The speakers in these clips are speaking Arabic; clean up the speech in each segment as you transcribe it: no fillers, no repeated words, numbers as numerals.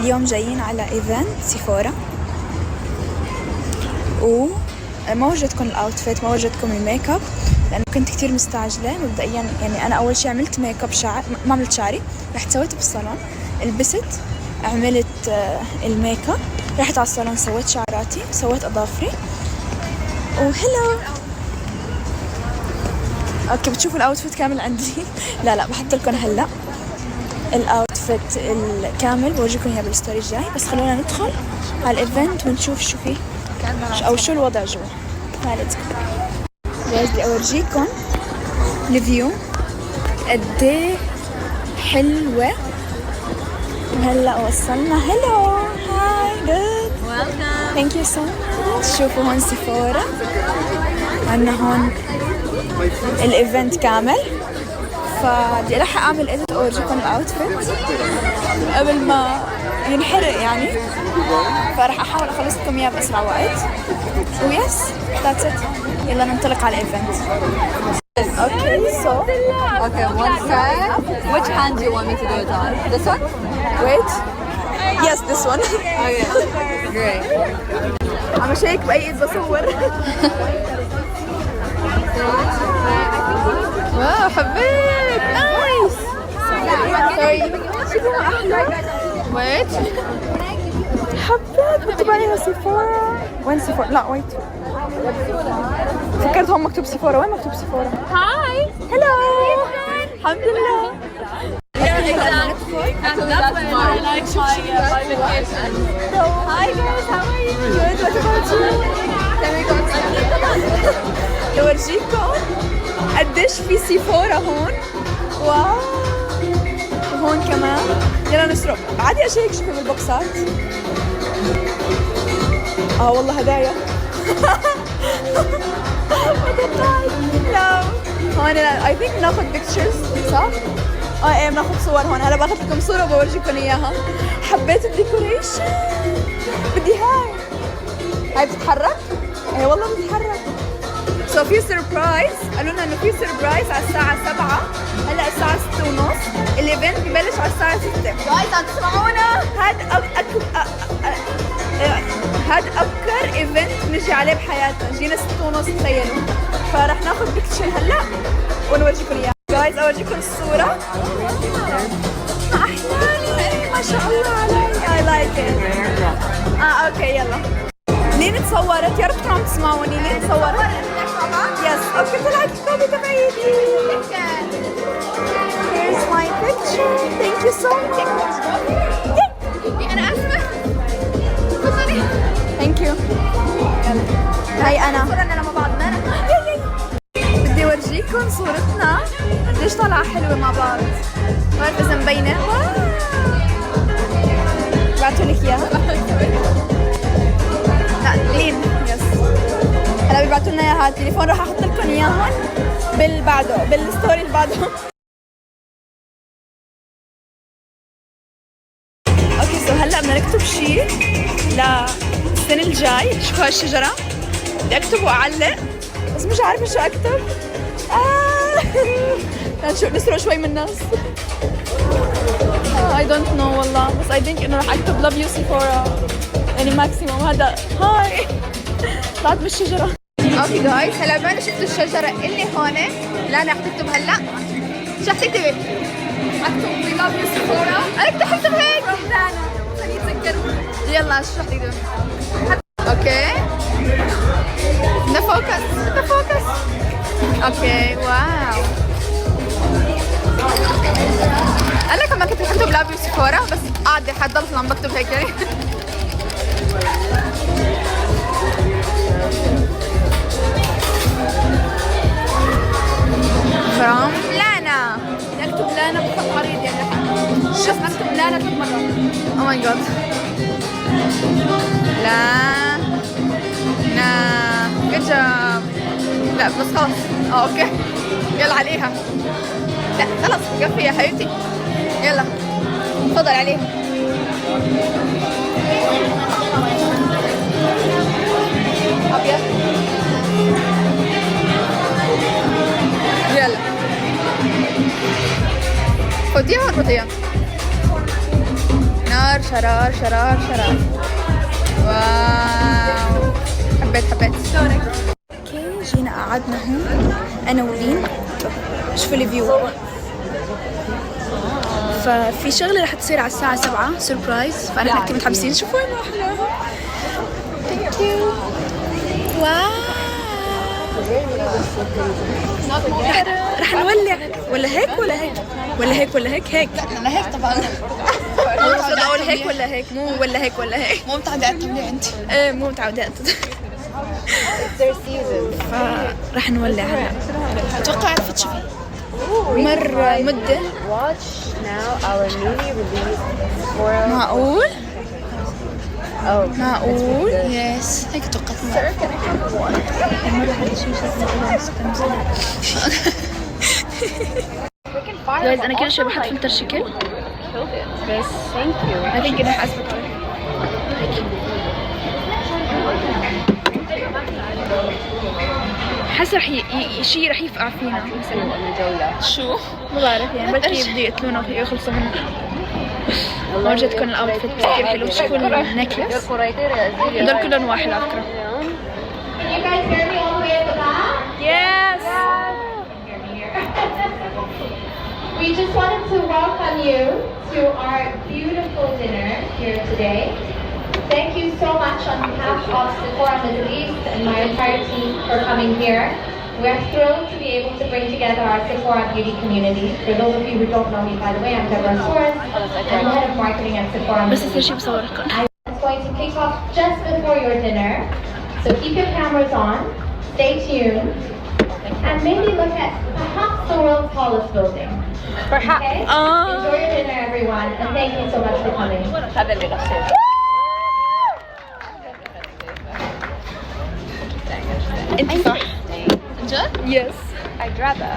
اليوم جايين على ايفنت سيفورا، وما وجدتكم الاوتفيت، ما وجدتكم الميك اب لانه كنت كتير مستعجله مبدئيا. يعني انا اول شيء عملت ميك اب شعر، ما عملت شعري، رحت سويته بالصالون، لبست، عملت الميك اب، رحت على الصالون سويت شعراتي، سويت اظافري، وهلو. اوكي بتشوفوا الاوتفيت كامل عندي. لا بحط لكم هلا الاوتفيت الكامل، بورجيكم اياه بالستوري الجاي. بس خلونا ندخل على الايفنت ونشوف شو فيه او شو الوضع جوا. ليتس جو. بدي اورجيكم الفيو قديه حلوه. وهلا وصلنا. هلو هاي جود ويلكم ثانك يو سو ماتش. شوفوا هون سيفورا، عندنا هون الايفنت كامل. فبدي الحق اعمل اديت اورجيكم الاوتفيت قبل ما ينحرق يعني، فراح احاول اخلص لكم اياه باسرع وقت. ويس ذاتس ات، يلا ننطلق على الايفنت. Okay, so Okay, one side. Which hand do you want me to do it on? This one? wait. Yes, this one. Okay, great. عم اشيك باي ايد بصور. واو حبيت. نايس. ويت حبيت. مكتوب عليها سيفورا. وين سيفورا؟ لا ويت، فكرت هون مكتوب سيفورا. وين مكتوب سيفورا؟ هاي هلو. الحمد لله. بورجيكم قديش في سيفورا هون. واو. وهون كمان. يلا نسرق. عادي اشيك شوفي بالبوكسات. والله هدايا. ما توقعت. لا هون اي ثينك بناخذ بيكتشرز صح؟ ايه بناخذ صور هون. هلا باخذ لكم صورة وبورجيكم اياها. حبيت الديكوريشن. بدي هاي بتتحرك؟ ايه والله بتتحرك. سو في سربرايز، قالوا لنا انه في سربرايز على الساعة 7. هلا الساعة 6:30، الايفنت ببلش على الساعة 6. جايز عم تسمعونا؟ هاد أبكر ايفنت نجي عليه بحياتنا. جينا 6:30 تخيلوا. فرح ناخذ بيكتشر هلا ونورجيكم اياها. جايز اورجيكم الصورة. احلامي ما شاء الله علي. I like it. اوكي يلا. لين تصورت؟ يا رب تكونوا عم تسمعوني. لين تصورت؟ يس اوكي طلعت الكوبي تبعيتي. Here's my picture. Thank you so much. أنا آسفة. Thank you. هاي أنا. صورنا مع بعضنا. بدي أورجيكم صورتنا قديش طالعة حلوة مع بعض. ما بعرف إذا مبينة. بعتوا لك إياها؟ لا لين يس. هلا بيبعتوا لنا إياها على التليفون. راح أحط لكم إياهم بالبعده بالستوري اللي بعده. اوكي سو هلا بدنا نكتب شيء للسنة الجاي. شوفوا هالشجرة، بدي اكتب واعلق بس مش عارفة شو اكتب. نسرق شوي من الناس. I don't know والله، بس I think انه راح اكتب love you Sephora يعني ماكسيموم. هذا هاي طلعت بالشجرة. اوكي جايز، هلا بما انه شفتوا الشجرة اللي هون، لا انا رح تكتب هلا. شو رح تكتبي؟ اكتب we love you Sephora. انا كنت حكتب هيك. خليني اتذكر. يلا شو رح تكتبي؟ اوكي. نفوكس. اوكي واو. انا كمان كنت بكتب love you Sephora بس قاعدة حضلت عم بكتب هيك يعني. from لانا. بدي اكتب لانا بخط عريض يعني. شوف اكتب لانا 3 مرات. او ماي جاد. جود جوب. لا بس خلص. اوكي يلا عليها. لا خلص كفي يا حبيبتي. يلا تفضل عليها. ابيض. يلا خديها اربطيها. نار شرار شرار شرار. واو حبيت. اوكي جينا قعدنا هون انا ولين. شوفوا الفيو. ففي شغله رح تصير على الساعه 7 سربرايز، فانا كثير متحمسين. شوفوا وين احلاها. ثانك يو. واو رح نولع ولا هيك ولا هيك ولا هيك ولا هيك هيك. انا هيك طبعا. مو المفروض اقول هيك ولا هيك، مو ولا هيك ولا هيك. مو متعودة على التوليع انت. ايه مو متعودة. فرح نولع هلا. اتوقع عرفت شو مر مدة. معقول؟ معقول؟ يس هيك توقعت. جايز انا كل شيء بحط فلتر شكل بس I think انه حاسبك حاسة رح شيء رح يفقع فينا مثلا. شو؟ ما بعرف يعني بلكي بده يقتلونا ويخلصوا منه. ورجتكم الاوتفيت كثير حلو. شوفوا النكلس هدول كلهم واحد على فكرة. Can you guys hear me all the way at the back? Yes. We just wanted to welcome you to our beautiful dinner here today. Thank you so much on behalf of Sephora Middle East and my entire team for coming here. We're thrilled to be able to bring together our Sephora beauty community. For those of you who don't know me, by the way, I'm Deborah Suarez. I'm the head of marketing at Sephora Middle East. I'm going to kick off just before your dinner. So keep your cameras on, stay tuned, and maybe look at perhaps the world's tallest building. Perhaps. Okay? Enjoy your dinner, everyone, and thank you so much for coming. انت صح. جد؟ Yes. I'd rather.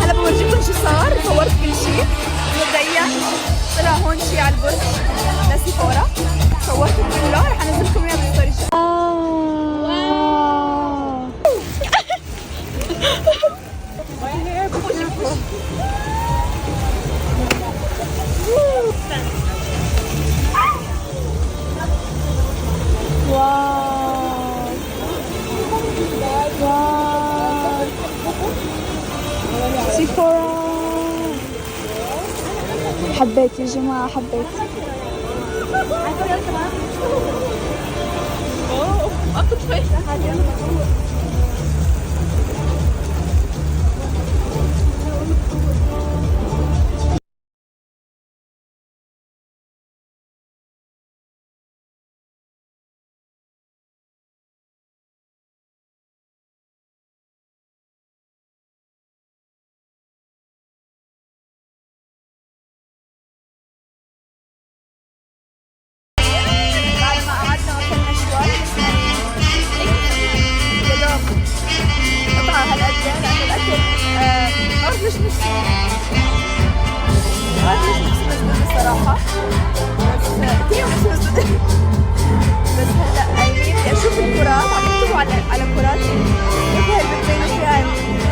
هلا بورجيكم شو صار. صورت كل شيء مبدئيا. طلع هون شيء على البرج لسيفورا. صورته كله رح انزل لكم اياه بالستوري. سيفورا حبيت يا جماعة حبيت. الصراحة بس هلا قايمين اشوف الكرات عم يكتبوا على كرات هاي البنتين فيها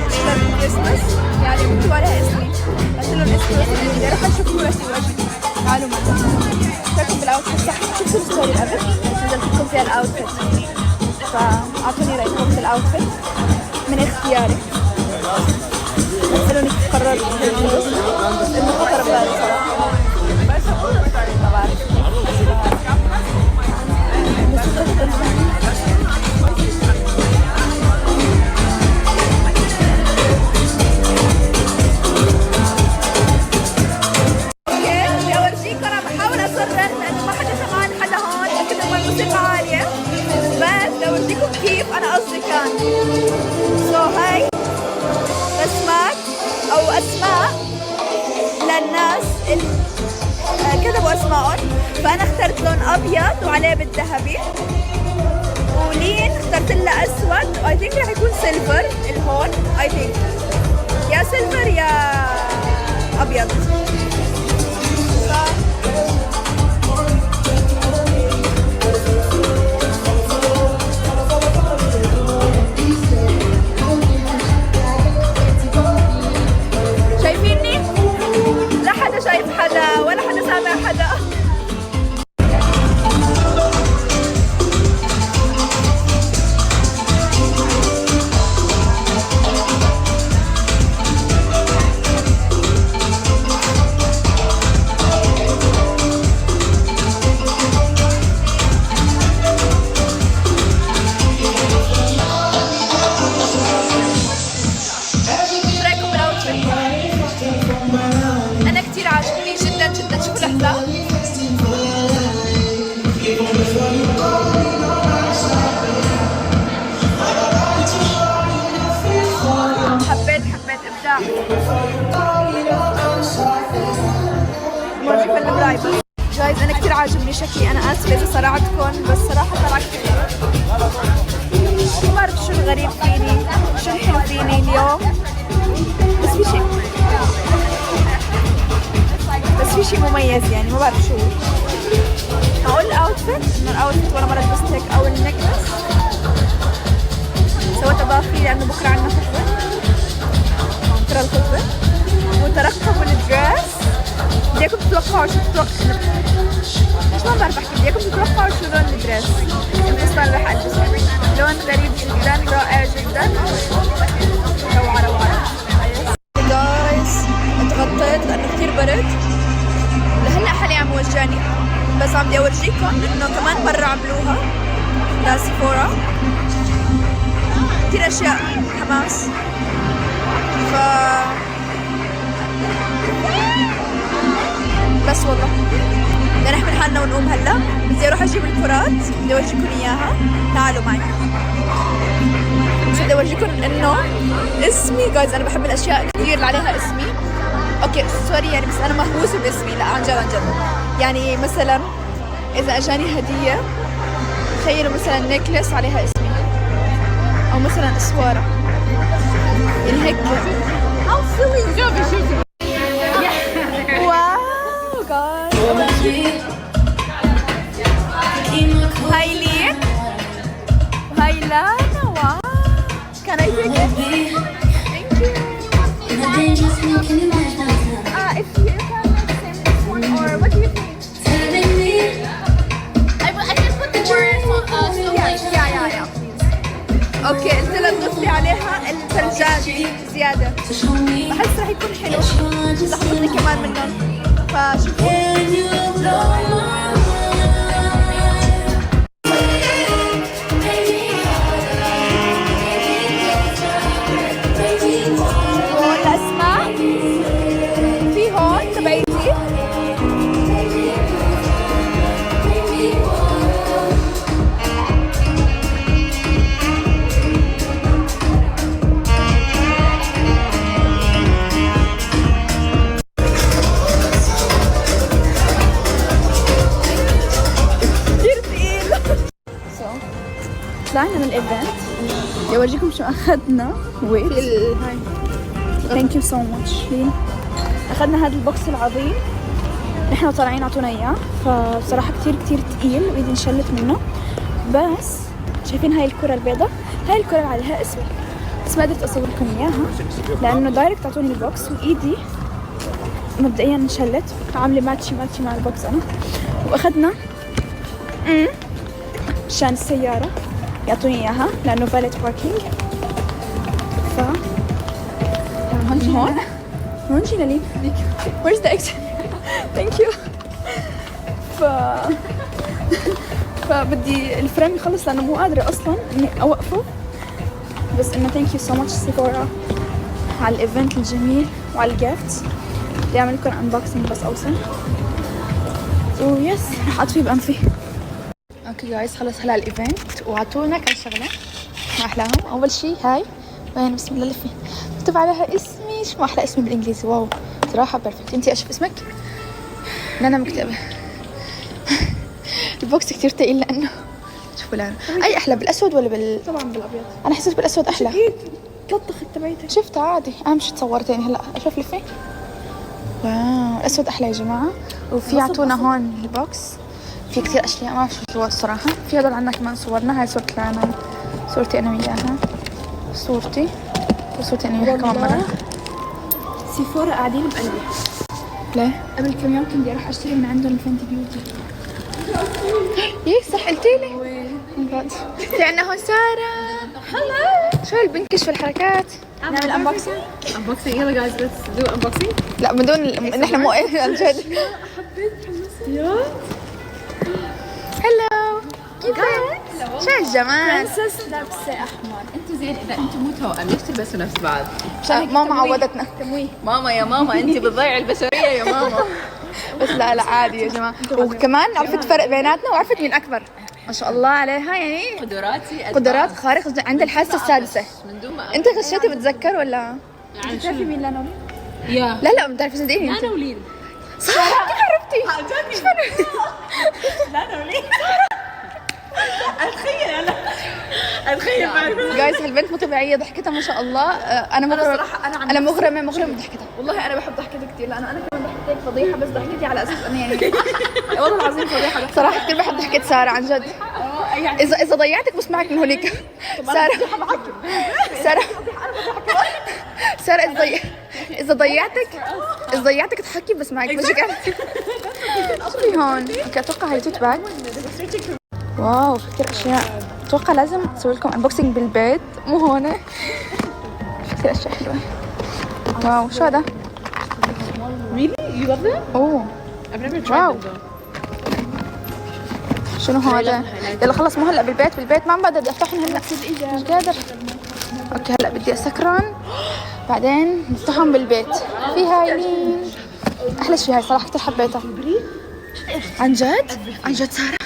اشتر كريسماس يعني بيكتبوا عليها اسمي. قلت لهم اسمي بدي اروح اشوف كرتي واجي. تعالوا معنا شفتكم بالاوتفيت صح. شفتوا الستوري قبل نزلت لكم فيها الاوتفيت فاعطوني رايكم في الاوتفيت من اختياري. خلوني قررت انه خطر ببالي صراحة. ما بعرف بدي اورجيكم. انا بحاول اصرر لانه ما حدا سمعان حدا هون يمكن لما الموسيقى عالية بس بدي اورجيكم كيف انا قصدي كان. هاي رسمات او اسماء للناس اللي كتبوا اسمائهم. فانا اخترت لون ابيض وعليه بالذهبي ولين اخترت لها اسود واي ثينك رح يكون سيلفر الهون. اي ثينك يا سيلفر يا ابيض. شايفيني بتكلم راي بس. جايز انا كثير عاجبني شكلي، انا اسفه اذا صرعتكم بس صراحه طلع كثير ما بعرف شو الغريب فيني، شو الحلو فيني اليوم، بس في شيء مميز يعني ما بعرف شو. هقول الاوتفيت انه الاوتفيت ولا مره لبست هيك او النكلس سويت اضافي لانه بكره عندنا خطبه، ترى الخطبه وترقبوا الدريس. بديكم تتوقعوا شو مش ما بعرف احكي، بديكم تتوقعوا شو لون الدريس الفستان اللي راح البسه. لون غريب جدا، رائع جدا، روعه روعه. جايز اتغطيت لانه كثير برد، لهلا حالي عم وجعني، بس عم بدي اورجيكم انه كمان برا عملوها لسيفورا كثير اشياء حماس. ف بس والله بدنا نحمل حالنا ونقوم هلا. بدي اروح اجيب الكرات، بدي اورجيكم اياها، تعالوا معي. بس بدي اورجيكم انه اسمي جايز، انا بحب الاشياء كثير اللي عليها اسمي. اوكي سوري يعني، بس انا مهووسه باسمي، لا عن جد عن جد. يعني مثلا اذا اجاني هديه، تخيلوا مثلا نيكلس عليها اسمي، او مثلا اسواره، يعني هيك. واو جايز، هاي لين وهاي لانا. واو can I take it? Thank you. If you can send this one, or what do you think? I can put the words on yeah. اوكي قلت لها تضيفي عليها الثلجات زيادة، بحس رح يكون حلو إذا حطيت لي كمان منهم. فشوفوا هون الأسماء، في هون تبعيتي. طلعنا من الايفنت، بدي اورجيكم شو اخذنا. ويت ثانك يو سو ماتش. اخذنا هذا البوكس العظيم، نحن طالعين اعطونا اياه، فبصراحه كثير كثير ثقيل وايدي انشلت منه. بس شايفين هاي الكره البيضاء، هاي الكره عليها اسمي، بس ما قدرت اصور لكم اياها لانه دايركت اعطوني البوكس وايدي مبدئيا انشلت، عامله ماتشي مع البوكس انا. واخذنا مشان السياره يعطوني اياها لانه فاليت باركينج. ف هون جينا لين where's the exit thank you. فبدي الفريم يخلص لانه مو قادره اصلا اني اوقفه. بس انه ثانك يو سو ماتش سيفورا على الايفنت الجميل وعلى الجيفت. بدي اعمل لكم انبوكسنج بس اوصل. ويس رح اطفي بانفي. اوكي جايز خلص هلا الايفنت وعطونا كم شغله ما احلاهم. اول شيء هاي وين بسم الله لفي مكتوب عليها اسمي، شو ما احلى اسمي بالانجليزي. واو صراحه بيرفكت. انتي اشوف اسمك لانا مكتوبه. البوكس كثير ثقيل لانه شوفوا لانا. اي احلى بالاسود ولا طبعا بالابيض. انا حسيت بالاسود احلى. تلطخت تبعيتك. شفتها عادي، اهم شيء تصورتيني هلا اشوف لفي. واو الاسود احلى يا جماعه. وفي عطونا هون البوكس في كثير اشياء ما بعرف شو الصراحه. في هذول عندنا كمان صورنا، هاي صورة لانا، صورتي انا وياها، صورتي وصورتي انا وياها كمان مره. سيفورا قاعدين بقلبي. ليه؟ قبل كم يوم كنت بدي اروح اشتري من عندهم الفنتي بيوتي. يي صح قلتي لي. في عندنا هون ساره. هلا شو البنكش في الحركات. نعمل انبوكسينج. انبوكسينج يلا جايز ليتس دو انبوكسينج. لا من دون نحن مو ايه عن جد. هلو كيفك؟ شو الجمال؟ برنسس لابسه احمر. انتوا زين اذا انتوا مو توأم ليش تلبسوا نفس بعض؟ ماما عودتنا. تمويه. ماما يا ماما انت بتضيعي البشريه يا ماما. بس لا عادي يا جماعه. وكمان عرفت فرق بيناتنا وعرفت مين اكبر. ما شاء الله عليها يعني قدرات خارقة. عندها الحاسة السادسة. من دون ما انت غشيتي بتذكر ولا؟ بتعرفي مين لانا؟ يا لا ما بتعرفي صدقيني انت. انا ولين صح كيف عرفتي؟ اتخيل جايز هالبنت مو طبيعيه، ضحكتها ما شاء الله. انا مغرمه، انا مغرمه بضحكتها. والله انا بحب ضحكتك كثير، لانه انا كمان ضحكتك فضيحه، بس ضحكتي على اساس انه يعني والله العظيم فضيحه. صراحه كثير بحب ضحكه ساره عن جد. اذا ضيعتك بسمعك من هونيك. ساره اذا ضيعتك تحكي بسمعك. شو في هون؟ اوكي اتوقع هي توت باج. واو في كثير اشياء. اتوقع لازم اسوي لكم انبوكسينج بالبيت، مو هون. في كثير اشياء حلوه. واو شو هذا؟ اوه واو شنو هذا؟ يلا خلص مو هلا بالبيت ما عم بقدر افتحهم هلا، مش قادر. اوكي هلا بدي اسكرهم بعدين نفتحهم بالبيت. في هاي مين؟ احلى شيء هاي صراحه كثير حبيتها. عن جد ساره.